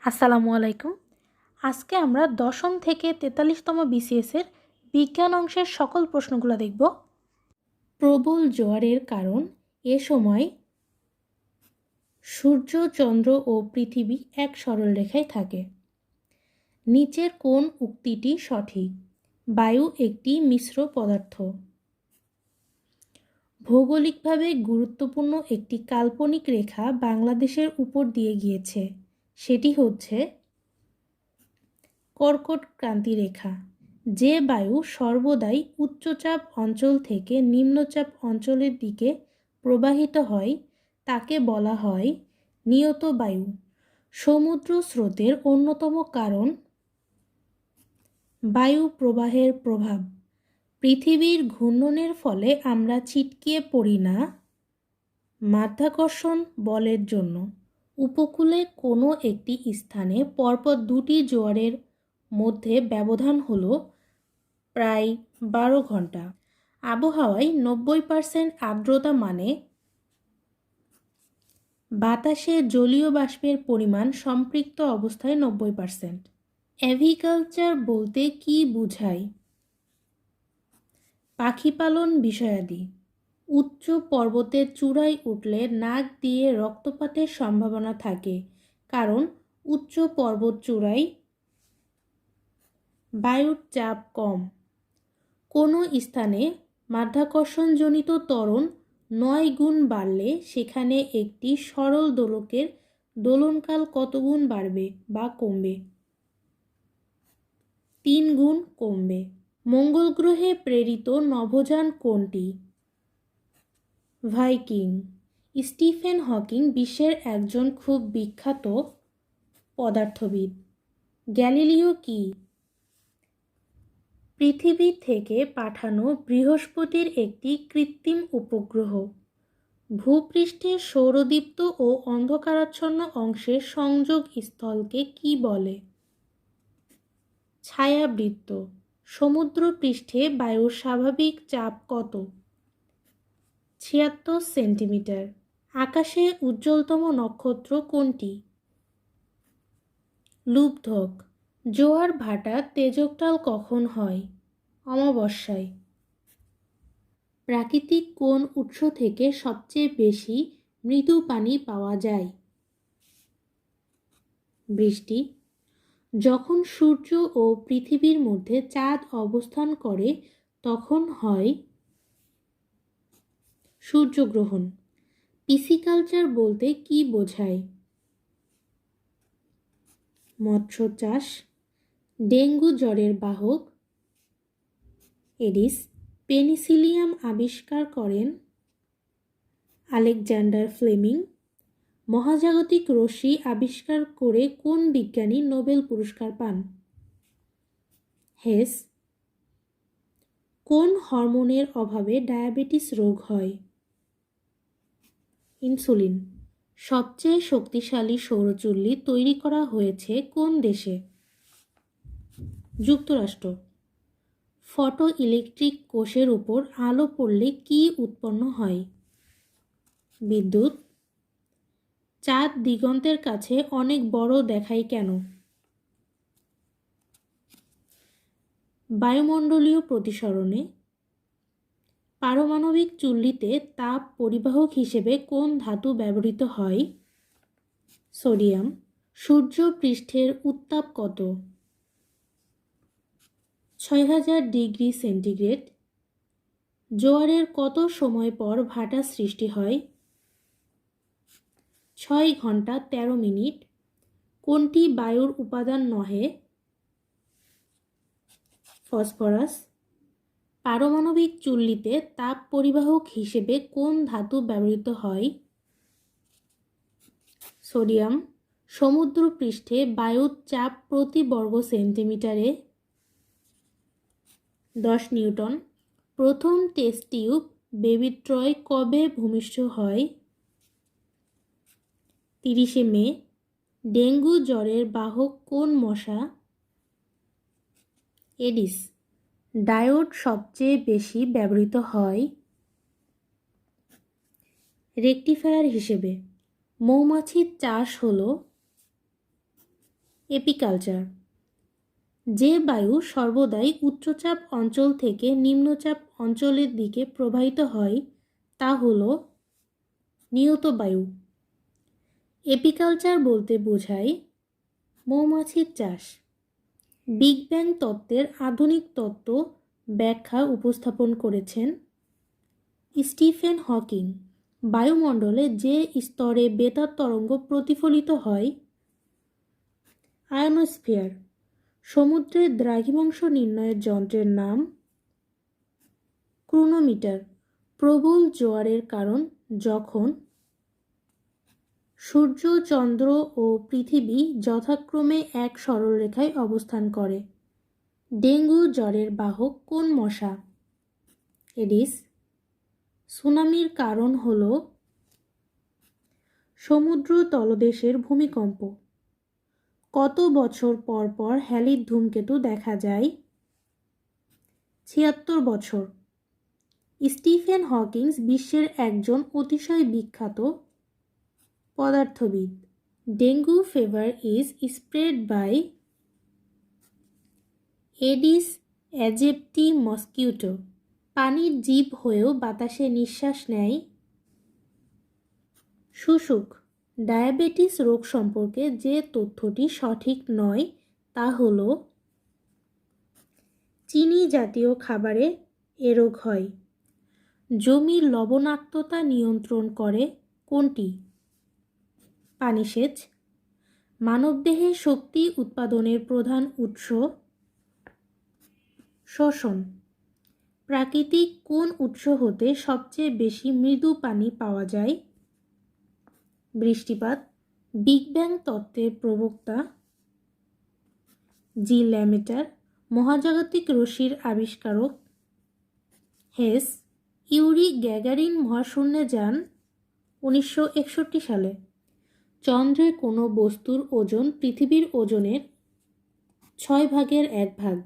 আসসালামু আলাইকুম। আজকে আমরা দশম থেকে 43তম বিসিএসের বিজ্ঞান অংশের সকল প্রশ্নগুলো দেখব। প্রবল জোয়ারের কারণ এ সময় সূর্য, চন্দ্র ও পৃথিবী এক সরলরেখায় থাকে। নিচের কোন উক্তিটি সঠিক? বায়ু একটি মিশ্র পদার্থ। ভৌগোলিকভাবে গুরুত্বপূর্ণ একটি কাল্পনিক রেখা বাংলাদেশের উপর দিয়ে গিয়েছে, সেটি হচ্ছে কর্কট ক্রান্তি রেখা। যে বায়ু সর্বদাই উচ্চচাপ অঞ্চল থেকে নিম্নচাপ অঞ্চলের দিকে প্রবাহিত হয় তাকে বলা হয় নিয়ত বায়ু। সমুদ্র স্রোতের অন্যতম কারণ বায়ু প্রবাহের প্রভাব। পৃথিবীর ঘূর্ণনের ফলে আমরা ছিটকিয়ে পড়ি না মাধ্যাকর্ষণ বলের জন্য। উপকূলে কোনো একটি স্থানে পরপর দুটি জোয়ারের মধ্যে ব্যবধান হলো প্রায় 12 ঘন্টা। আবহাওয়ায় 90% আর্দ্রতা মানে বাতাসে জলীয় বাষ্পের পরিমাণ সম্পৃক্ত অবস্থায় 90%। অ্যাভিকালচার বলতে কি বোঝায়? পাখি পালন বিষয়াদি। উচ্চ পর্বতের চূড়ায় উঠলে নাক দিয়ে রক্তপাতের সম্ভাবনা থাকে, কারণ উচ্চ পর্বত চূড়ায় বায়ুর চাপ কম। কোনো স্থানে মাধ্যাকর্ষণজনিত ত্বরণ 9 গুণ বাড়লে সেখানে একটি সরল দোলকের দোলনকাল কত গুণ বাড়বে বা কমবে? 3 গুণ কমবে। মঙ্গল গ্রহে প্রেরিত নভোযান কোনটি? ভাইকিং। স্টিফেন হকিং বিশ্বের একজন খুব বিখ্যাত পদার্থবিদ। গ্যালিলিও কি? পৃথিবী থেকে পাঠানো বৃহস্পতির একটি কৃত্রিম উপগ্রহ। ভূপৃষ্ঠের সৌরদীপ্ত ও অন্ধকারাচ্ছন্ন অংশের সংযোগ স্থলকে কি বলে? ছায়াবৃত্ত। সমুদ্র পৃষ্ঠে বায়ুর স্বাভাবিক চাপ কত? 76 সেন্টিমিটার। আকাশে উজ্জ্বলতম নক্ষত্র কোনটি? লুব্ধক। জোয়ার ভাটা তেজকটাল কখন হয়? অমাবস্যায়। প্রাকৃতিক কোন উৎস থেকে সবচেয়ে বেশি মৃদু পানি পাওয়া যায়? বৃষ্টি। যখন সূর্য ও পৃথিবীর মধ্যে চাঁদ অবস্থান করে তখন হয় সূর্যগ্রহণ। পিসিকালচার বলতে কি বোঝায়? মৎস্য চাষ। ডেঙ্গু জ্বরের বাহক এডিস। পেনিসিলিয়াম আবিষ্কার করেন আলেকজান্ডার ফ্লেমিং। মহাজাগতিক রশ্মি আবিষ্কার করে কোন বিজ্ঞানী নোবেল পুরস্কার পান? হেস। কোন হরমোনের অভাবে ডায়াবেটিস রোগ হয়? ইনসুলিন। সবচেয়ে শক্তিশালী সৌরচুল্লি তৈরি করা হয়েছে কোন দেশে? যুক্তরাষ্ট্র। ফটো ইলেকট্রিক কোষের উপর আলো পড়লে কি উৎপন্ন হয়? বিদ্যুৎ। চাঁদ দিগন্তের কাছে অনেক বড় দেখায় কেন? বায়ুমণ্ডলীয় প্রতিসরণে। পারমাণবিক চুল্লিতে তাপ পরিবাহক হিসেবে কোন ধাতু ব্যবহৃত হয়? সোডিয়াম। সূর্য পৃষ্ঠের উত্তাপ কত? 6000 ডিগ্রি সেন্টিগ্রেড। জোয়ারের কত সময় পর ভাটা সৃষ্টি হয়? 6 ঘন্টা 13 মিনিট। কোনটি বায়ুর উপাদান নহে? ফসফরাস। পারমাণবিক চুল্লিতে তাপ পরিবাহক হিসেবে কোন ধাতু ব্যবহৃত হয়? সোডিয়াম। সমুদ্র পৃষ্ঠে বায়ুর চাপ প্রতি বর্গ সেন্টিমিটারে 10 নিউটন। প্রথম টেস্ট টিউব বেবি ট্রয় কবে ভূমিষ্ঠ হয়? 30 মে। ডেঙ্গু জ্বরের বাহক কোন মশা? এডিস। ডায়োড সবচেয়ে বেশি ব্যবহৃত হয় রেকটিফায়ার হিসেবে। মৌমাছির চাষ হলো এপিকালচার। যে বায়ু সর্বদাই উচ্চচাপ অঞ্চল থেকে নিম্নচাপ অঞ্চলের দিকে প্রবাহিত হয় তা হল নিয়ত বায়ু। এপিকালচার বলতে বোঝায় মৌমাছির চাষ। বিগ ব্যাং তত্ত্বের আধুনিক তত্ত্ব ব্যাখ্যা উপস্থাপন করেছেন স্টিফেন হকিং। বায়ুমণ্ডলে যে স্তরে বেতার তরঙ্গ প্রতিফলিত হয় আয়নোস্ফিয়ার। সমুদ্রের দ্রাঘিমাংশ নির্ণয়ের যন্ত্রের নাম ক্রোনোমিটার। প্রবল জোয়ারের কারণ যখন সূর্য, চন্দ্র ও পৃথিবী যথাক্রমে এক সরলরেখায় অবস্থান করে। ডেঙ্গু জ্বরের বাহক কোন মশা? এডিস। সুনামির কারণ হল সমুদ্র তলদেশের ভূমিকম্প। কত বছর পর পর হ্যালির ধূমকেতু দেখা যায়? ৭৬ বছর। স্টিফেন হকিংস বিশ্বের একজন অতিশয় বিখ্যাত পদার্থবিদ। Dengue fever is spread by Aedes aegypti mosquito. পানির জীব হয়েও বাতাসে নিঃশ্বাস নেয় শুশুক। ডায়াবেটিস রোগ সম্পর্কে যে তথ্যটি সঠিক নয় তা হল চিনি জাতীয় খাবারে এ রোগ হয়। জমির লবণাক্ততা নিয়ন্ত্রণ করে কোনটি? পানিসেচ। মানবদেহে শক্তি উৎপাদনের প্রধান উৎস শ্বসন। প্রাকৃতিক কোন উৎস হতে সবচেয়ে বেশি মৃদু পানি পাওয়া যায়? বৃষ্টিপাত। বিগ ব্যাং তত্ত্বের প্রবক্তা জি ল্যামেটার। মহাজাগতিক রশ্মির আবিষ্কারক হেস। ইউরি গ্যাগারিন মহাশূন্যে যান 1961 সালে। চন্দ্রে কোনো বস্তুর ওজন পৃথিবীর ওজনের 1/6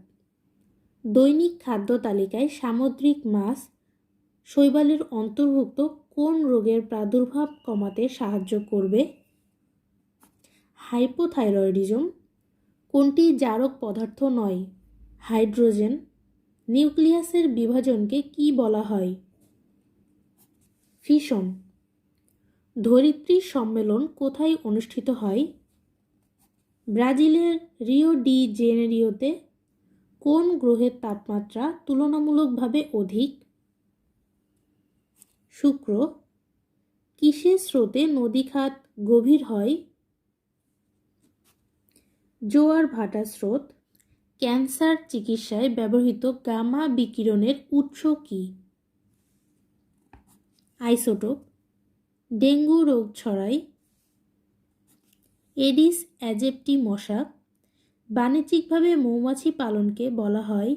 দৈনিক খাদ্য তালিকায় সামুদ্রিক মাছ শৈবালের অন্তর্ভুক্ত কোন রোগের প্রাদুর্ভাব কমাতে সাহায্য করবে? হাইপোথাইরয়েডিজম। কোনটি জারক পদার্থ নয়? হাইড্রোজেন। নিউক্লিয়াসের বিভাজনকে কি বলা হয়? ফিশন। ধরিত্রী সম্মেলন কোথায় অনুষ্ঠিত হয়? ব্রাজিলের রিও ডি জেনেরিওতে। কোন গ্রহের তাপমাত্রা তুলনামূলকভাবে অধিক? শুক্র। কিসের স্রোতে নদীখাত গভীর হয়? জোয়ার ভাটা স্রোত। ক্যান্সার চিকিৎসায় ব্যবহৃত গামা বিকিরণের উৎস কি? আইসোটোপ। ডেঙ্গু রোগ ছড়ায় এডিস অ্যাজেপ্টি মশা। বাণিজ্যিকভাবে মৌমাছি পালনকে বলা হয়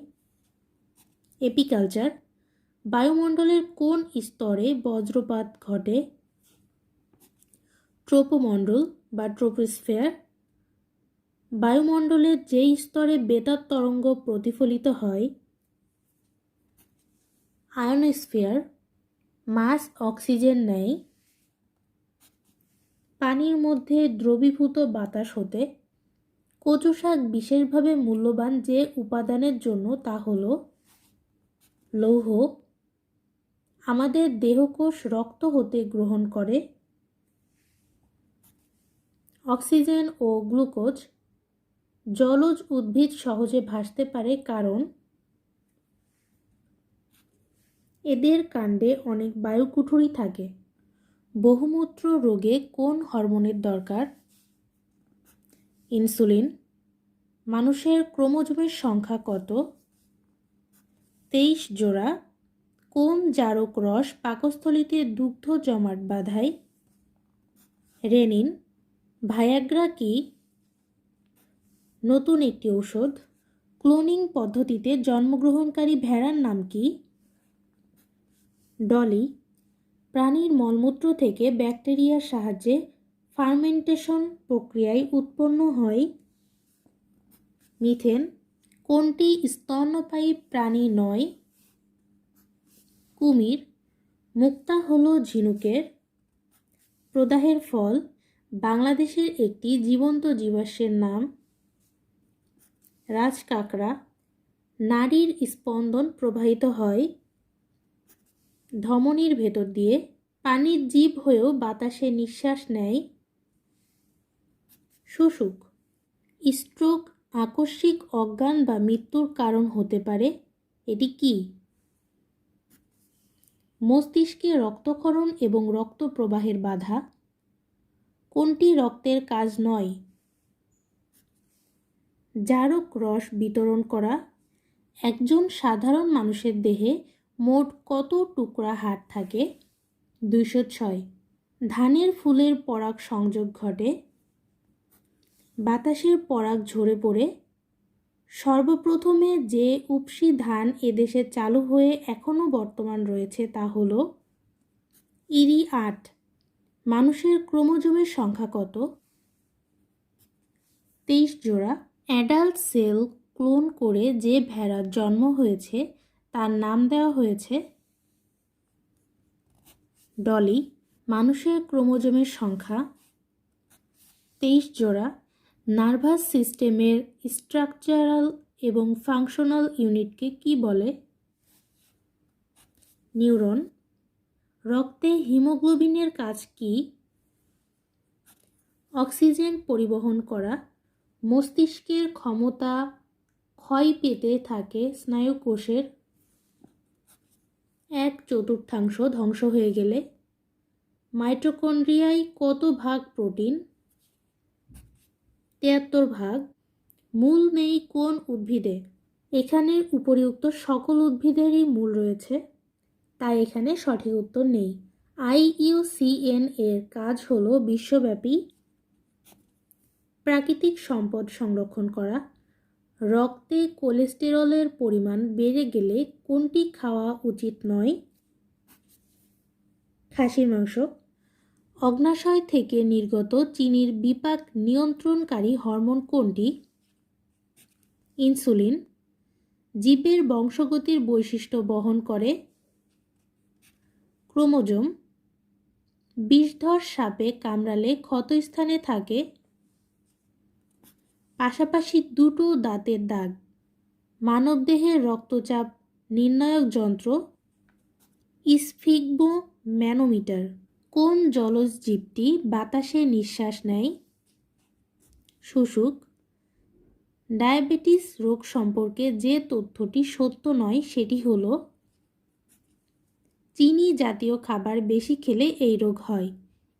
এপিকালচার। বায়ুমণ্ডলের কোন স্তরে বজ্রপাত ঘটে? ট্রোপোমণ্ডল বা ট্রোপোস্ফিয়ার। বায়ুমণ্ডলের যেই স্তরে বেতার তরঙ্গ প্রতিফলিত হয় আয়নোস্ফিয়ার। মাছ অক্সিজেন নেয় পানির মধ্যে দ্রবীভূত বাতাস হতে। কচু শাক বিশেষভাবে মূল্যবান যে উপাদানের জন্য তা হল লৌহ। আমাদের দেহকোষ রক্ত হতে গ্রহণ করে অক্সিজেন ও গ্লুকোজ। জলজ উদ্ভিদ সহজে ভাসতে পারে কারণ এদের কাণ্ডে অনেক বায়ুকুঠুরি থাকে। বহুমূত্র রোগে কোন হরমোনের দরকার? ইনসুলিন। মানুষের ক্রোমোজোমের সংখ্যা কত? 23 জোড়া। কোন জারক রস পাকস্থলীতে দুগ্ধ জমাট বাঁধায়? রেনিন। ভায়াগ্রা কি নতুন একটি ঔষধ? ক্লোনিং পদ্ধতিতে জন্মগ্রহণকারী ভেড়ার নাম কি? ডলি। প্রাণীর মলমূত্র থেকে ব্যাকটেরিয়ার সাহায্যে ফার্মেন্টেশন প্রক্রিয়ায় উৎপন্ন হয় মিথেন। কোনটি স্তন্যপায়ী প্রাণী নয়? কুমির। মুক্তা হল ঝিনুকের প্রদাহের ফল। বাংলাদেশের একটি জীবন্ত জীবাশ্মের নাম রাজকাঁকড়া। নাড়ির স্পন্দন প্রবাহিত হয় ধমনীর ভেতর দিয়ে। পানির জীব হয়েও বাতাসে নিঃশ্বাস নেয় শুশুক। স্ট্রোক আকস্মিক অজ্ঞান বা মৃত্যুর কারণ হতে পারে। এটি কি? মস্তিষ্কে রক্তক্ষরণ এবং রক্ত প্রবাহের বাধা। কোনটি রক্তের কাজ নয়? জারক রস বিতরণ করা। একজন সাধারণ মানুষের দেহে মোট কত টুকরা হাড় থাকে? 206। ধানের ফুলের পরাগ সংযোগ ঘটে। বাতাসের পরাগ ঝরে পড়ে। সর্বপ্রথমে যে উপসি ধান এদেশে চালু হয়ে এখনও বর্তমান রয়েছে তা হল ইরি 8। মানুষের ক্রোমোজোমের সংখ্যা কত? 23 জোড়া। অ্যাডাল্ট সেল ক্লোন করে যে ভেড়ার জন্ম হয়েছে তার নাম দেওয়া হয়েছে ডলি। মানুষের ক্রোমোজোমের সংখ্যা 23 জোড়া। নার্ভাস সিস্টেমের স্ট্রাকচারাল এবং ফাংশনাল ইউনিটকে কি বলে? নিউরন। রক্তে হিমোগ্লোবিনের কাজ কি? অক্সিজেন পরিবহন করা। মস্তিষ্কের ক্ষমতা ক্ষয় পেতে থাকে স্নায়ুকোষের 1/4 ধ্বংস হয়ে গেলে। মাইটোকন্ড্রিয়ায় কত ভাগ প্রোটিন? 73 ভাগ। মূল নেই কোন উদ্ভিদে? এখানে উপরিউক্ত সকল উদ্ভিদেরই মূল রয়েছে, তাই এখানে সঠিক উত্তর নেই। IUCN এর কাজ হলো বিশ্বব্যাপী প্রাকৃতিক সম্পদ সংরক্ষণ করা। রক্তে কোলেস্টেরলের পরিমাণ বেড়ে গেলে কোনটি খাওয়া উচিত নয়? খাসির মাংস। অগ্নাশয় থেকে নির্গত চিনির বিপাক নিয়ন্ত্রণকারী হরমোন কোনটি? ইনসুলিন। জীবের বংশগতির বৈশিষ্ট্য বহন করে ক্রোমোজোম। বিষধর সাপে কামড়ালে ক্ষতস্থানে থাকে পাশাপাশি দুটো দাঁতের দাগ। মানবদেহের রক্তচাপ নির্ণায়ক যন্ত্র স্ফিগমোম্যানোমিটার। কোন জলজ জীবটি বাতাসে নিঃশ্বাস নেয়? শুশুক। ডায়াবেটিস রোগ সম্পর্কে যে তথ্যটি সত্য নয় সেটি হলো চিনি জাতীয় খাবার বেশি খেলে এই রোগ হয়।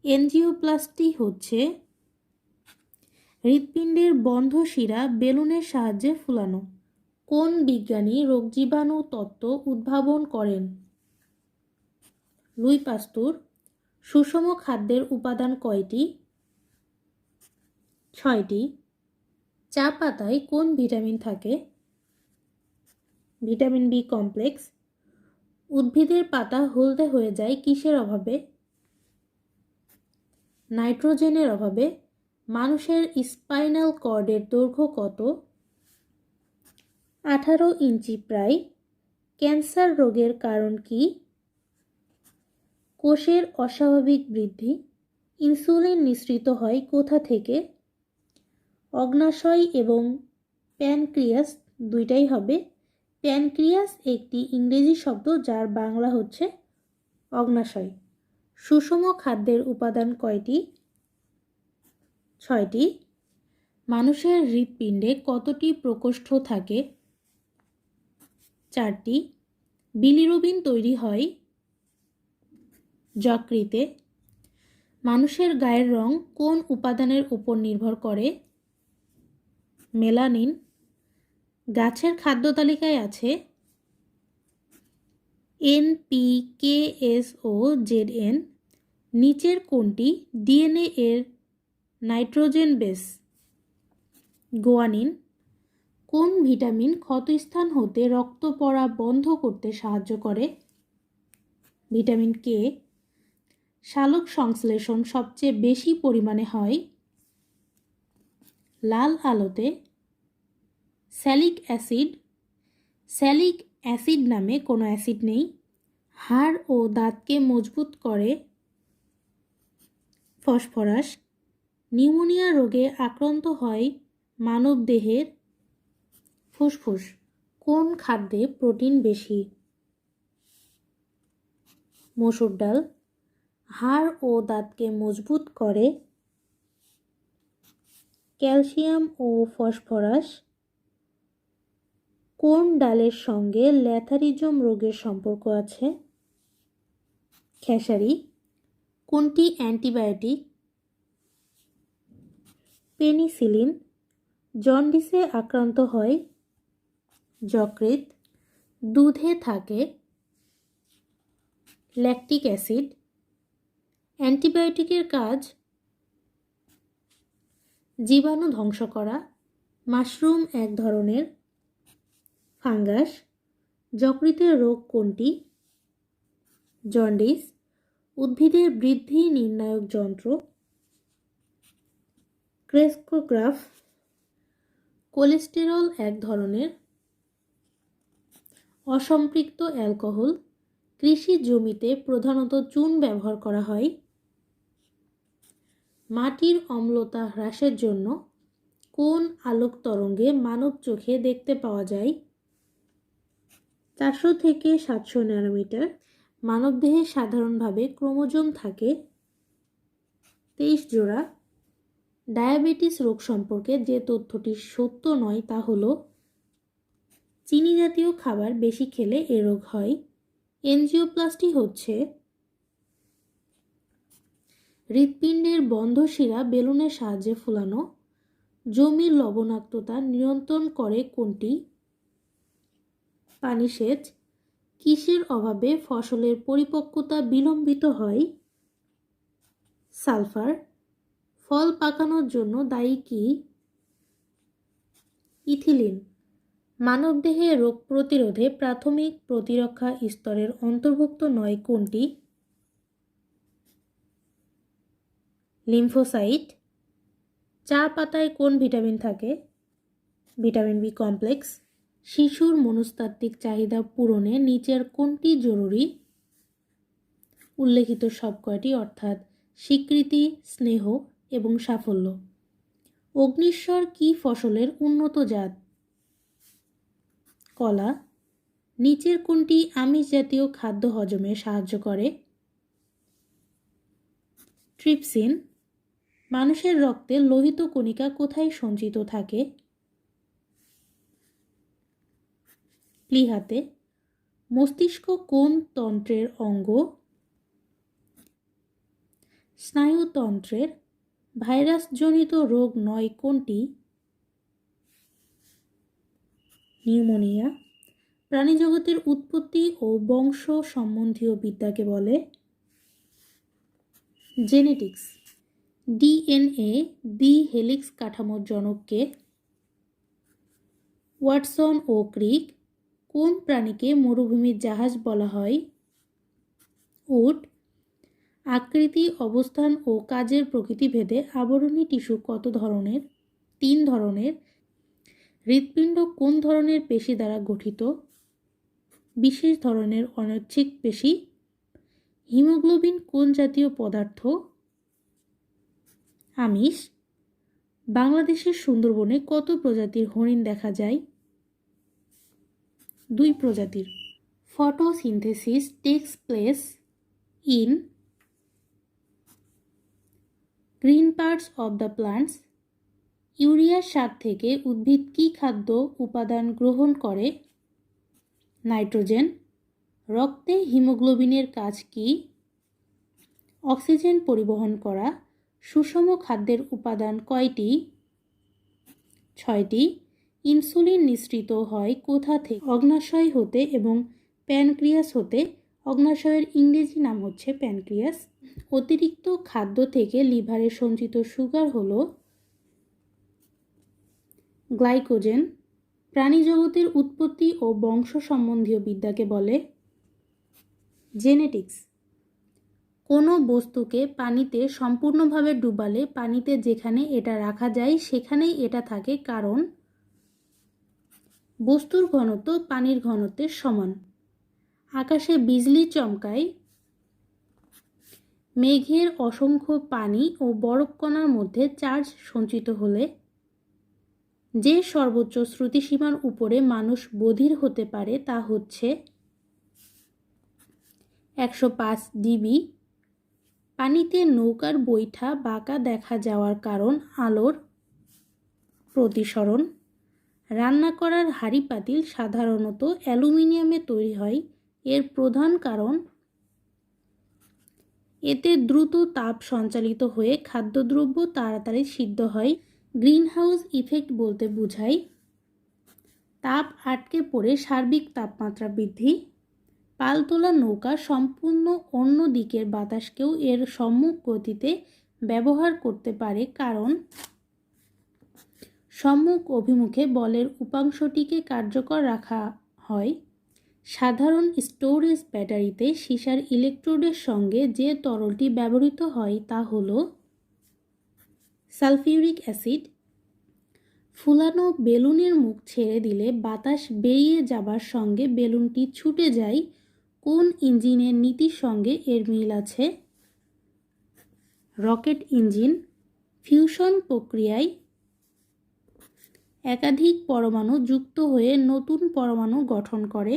এনজিওপ্লাস্টি হচ্ছে হৃৎপিণ্ডের বন্ধ শিরা বেলুনের সাহায্যে ফুলানো। কোন বিজ্ঞানী রোগজীবাণু তত্ত্ব উদ্ভাবন করেন? লুই পাস্তুর। সুষম খাদ্যের উপাদান কয়টি? 6টি। চা পাতায় কোন ভিটামিন থাকে? Vitamin B complex. উদ্ভিদের পাতা হলদে হয়ে যায় কিসের অভাবে? নাইট্রোজেনের অভাবে। মানুষের স্পাইনাল কর্ডের দৈর্ঘ্য কত? 18 ইঞ্চি প্রায়। ক্যান্সার রোগের কারণ কি? কোষের অস্বাভাবিক বৃদ্ধি। ইনসুলিন নিঃসৃত হয় কোথা থেকে? অগ্নাশয় এবং প্যানক্রিয়াস, দুইটাই হবে। প্যানক্রিয়াস একটি ইংরেজি শব্দ যার বাংলা হচ্ছে অগ্নাশয়। সুষম খাদ্যের উপাদান কয়টি? 6টি। মানুষের হৃৎপিণ্ডে কতটি প্রকোষ্ঠ থাকে? 4টি। বিলিরুবিন তৈরি হয় যকৃতে। মানুষের গায়ের রং কোন উপাদানের উপর নির্ভর করে? মেলানিন। গাছের খাদ্য তালিকায় আছে NPKSOZN। নিচের কোনটি ডিএনএ এর নাইট্রোজেন বেস? গুয়ানিন। কোন ভিটামিন ক্ষতস্থান হতে রক্ত পড়া বন্ধ করতে সাহায্য করে? Vitamin K. সালোক সংশ্লেষণ সবচেয়ে বেশি পরিমাণে হয় লাল আলোতে। স্যালিক অ্যাসিড। স্যালিক অ্যাসিড নামে কোনো অ্যাসিড নেই। হাড় ও দাঁতকে মজবুত করে ফসফরাস। নিউমোনিয়া রোগে আক্রান্ত হয় মানবদেহের ফুসফুস। কোন খাদ্যে প্রোটিন বেশি? মসুর ডাল। হাড় ও দাঁতকে মজবুত করে। ক্যালসিয়াম ও ফসফরাস। কোন ডালের সঙ্গে ল্যাথারিজম রোগের সম্পর্ক আছে? খেসারি। কোনটি অ্যান্টিবায়োটিক? পেনিসিলিন। জন্ডিসে আক্রান্ত হয় যকৃৎ। দুধে থাকে ল্যাকটিক অ্যাসিড। অ্যান্টিবায়োটিকের কাজ জীবাণু ধ্বংস করা। মাশরুম এক ধরনের ফাঙ্গাস। যকৃতের রোগ কোনটি? জন্ডিস। উদ্ভিদের বৃদ্ধি নির্ণায়ক যন্ত্র ক্রেস্কোগ্রাফ। কোলেস্টেরল এক ধরনের অসম্পৃক্ত অ্যালকোহল। কৃষি জমিতে প্রধানত চুন ব্যবহার করা হয়। মাটির অম্লতা হ্রাসের জন্য কোন আলোক তরঙ্গে মানব চোখে দেখতে পাওয়া যায়? 400 থেকে 700 ন্যানোমিটার। মানবদেহে সাধারণভাবে ক্রোমোজোম থাকে 23 জোড়া। ডায়াবেটিস রোগ সম্পর্কে যে তথ্যটি সত্য নয় তা হলো চিনি জাতীয় খাবার বেশি খেলে এ রোগ হয়। এনজিওপ্লাস্টি হচ্ছে হৃৎপিণ্ডের বন্ধ শিরা বেলুনের সাহায্যে ফুলানো। জমির লবণাক্ততা নিয়ন্ত্রণ করে কোনটি? পানি সেচ। কিসের অভাবে ফসলের পরিপক্কতা বিলম্বিত হয়? সালফার। ফল পাকানোর জন্য দায়ী কি? ইথিলিন। মানবদেহে রোগ প্রতিরোধে প্রাথমিক প্রতিরক্ষা স্তরের অন্তর্ভুক্ত নয় কোনটি? লিম্ফোসাইট। চা পাতায় কোন ভিটামিন থাকে? Vitamin B complex. শিশুর মনস্তাত্ত্বিক চাহিদা পূরণে নিচের কোনটি জরুরি? উল্লেখিত সবকয়টি, অর্থাৎ স্বীকৃতি, স্নেহ এবং সাফল্য। অগ্নিশ্বর কি ফসলের উন্নত জাত? কলা। নিচের কোনটি আমিষ জাতীয় খাদ্য হজমে সাহায্য করে? ট্রিপসিন। মানুষের রক্তে লোহিত কণিকা কোথায় সঞ্চিত থাকে? প্লীহাতে। মস্তিষ্ক কোন তন্ত্রের অঙ্গ? স্নায়ুতন্ত্রের। ভাইরাসজনিত রোগ নয় কোনটি? নিউমোনিয়া। প্রাণীজগতের উৎপত্তি ও বংশ সম্বন্ধীয় বিদ্যাকে বলে জেনেটিক্স। ডিএনএ দ্বি হেলিক্স কাঠামোর জনককে? ওয়াটসন ও ক্রিক। কোন প্রাণীকে মরুভূমির জাহাজ বলা হয়? উট। আকৃতি, অবস্থান ও কাজের প্রকৃতি ভেদে আবরণী টিস্যু কত ধরনের? 3 ধরনের। হৃৎপিণ্ড কোন ধরনের পেশি দ্বারা গঠিত? বিশেষ ধরনের অনৈচ্ছিক পেশি। হিমোগ্লোবিন কোন জাতীয় পদার্থ? আমিষ। বাংলাদেশের সুন্দরবনে কত প্রজাতির হরিণ দেখা যায়? 2 প্রজাতির। Photosynthesis takes place in green parts of the plants. ইউরিয়ার সার থেকে উদ্ভিদ কী খাদ্য উপাদান গ্রহণ করে? নাইট্রোজেন। রক্তে হিমোগ্লোবিনের কাজ কি? অক্সিজেন পরিবহন করা। সুষম খাদ্যের উপাদান কয়টি? 6টি। ইনসুলিন নিঃসৃত হয় কোথা থেকে? অগ্ন্যাশয় হতে এবং প্যানক্রিয়াস হতে। অগ্ন্যাশয়ের ইংরেজি নাম হচ্ছে প্যানক্রিয়াস। অতিরিক্ত খাদ্য থেকে লিভারে সঞ্চিত সুগার হলো গ্লাইকোজেন। প্রাণীজগতের উৎপত্তি ও বংশ সম্বন্ধীয় বিদ্যাকে বলে জেনেটিক্স। কোনো বস্তুকে পানিতে সম্পূর্ণভাবে ডুবালে পানিতে যেখানে এটা রাখা যায় সেখানেই এটা থাকে, কারণ বস্তুর ঘনত্ব পানির ঘনত্বের সমান। আকাশে বিজলি চমকায় মেঘের অসংখ্য পানি ও বরফ কণার মধ্যে চার্জ সঞ্চিত হলে। যে সর্বোচ্চ শ্রুতিসীমার উপরে মানুষ বধির হতে পারে তা হচ্ছে 105 ডিবি। পানিতে নৌকার বৈঠা বাঁকা দেখা যাওয়ার কারণ আলোর প্রতিসরণ। রান্না করার হাঁড়ি পাতিল সাধারণত অ্যালুমিনিয়ামে তৈরি হয়, এর প্রধান কারণ এতে দ্রুত তাপ সঞ্চালিত হয়ে খাদ্যদ্রব্য তাড়াতাড়ি সিদ্ধ হয়। গ্রিনহাউস ইফেক্ট বলতে বোঝায় তাপ আটকে পড়ে সার্বিক তাপমাত্রা বৃদ্ধি। পালতোলা নৌকা সম্পূর্ণ অন্য দিকের বাতাসকেও এর সম্মুখ গতিতে ব্যবহার করতে পারে, কারণ সম্মুখ অভিমুখে বলের উপাংশটিকে কার্যকর রাখা হয়। সাধারণ স্টোরেজ ব্যাটারিতে সীসার ইলেকট্রোডের সঙ্গে যে তরলটি ব্যবহৃত হয় তা হল সালফিউরিক অ্যাসিড। ফুলানো বেলুনের মুখ ছেড়ে দিলে বাতাস বেরিয়ে যাবার সঙ্গে বেলুনটি ছুটে যায়। কোন ইঞ্জিনের নীতির সঙ্গে এর মিল আছে? Rocket engine. ফিউশন প্রক্রিয়ায় একাধিক পরমাণু যুক্ত হয়ে নতুন পরমাণু গঠন করে।